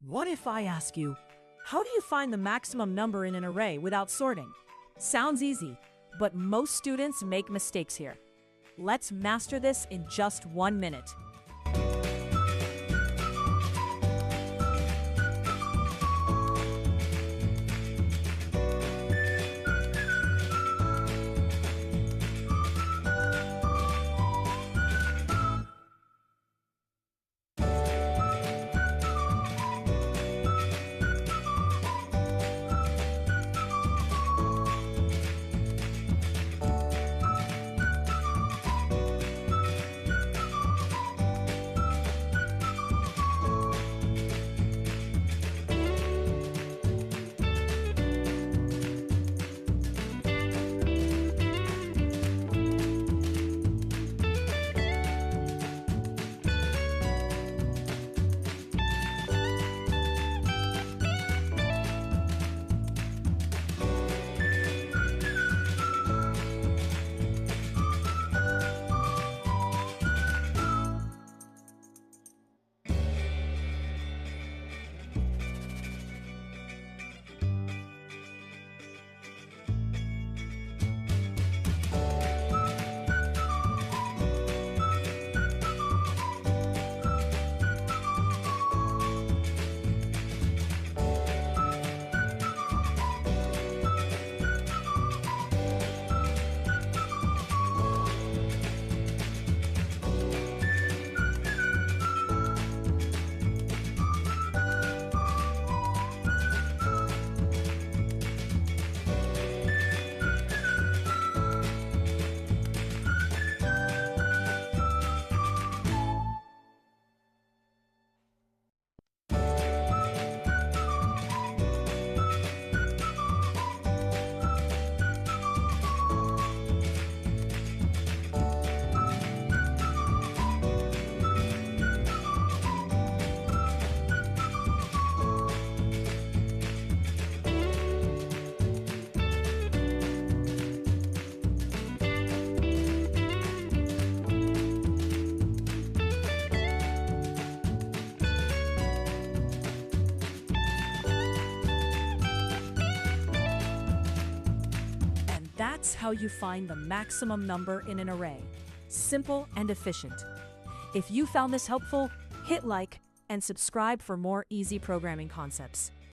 What if I ask you, how do you find the maximum number in an array without sorting? Sounds easy, but most students make mistakes here. Let's master this in just 1 minute. That's how you find the maximum number in an array. Simple and efficient. If you found this helpful, hit like and subscribe for more easy programming concepts.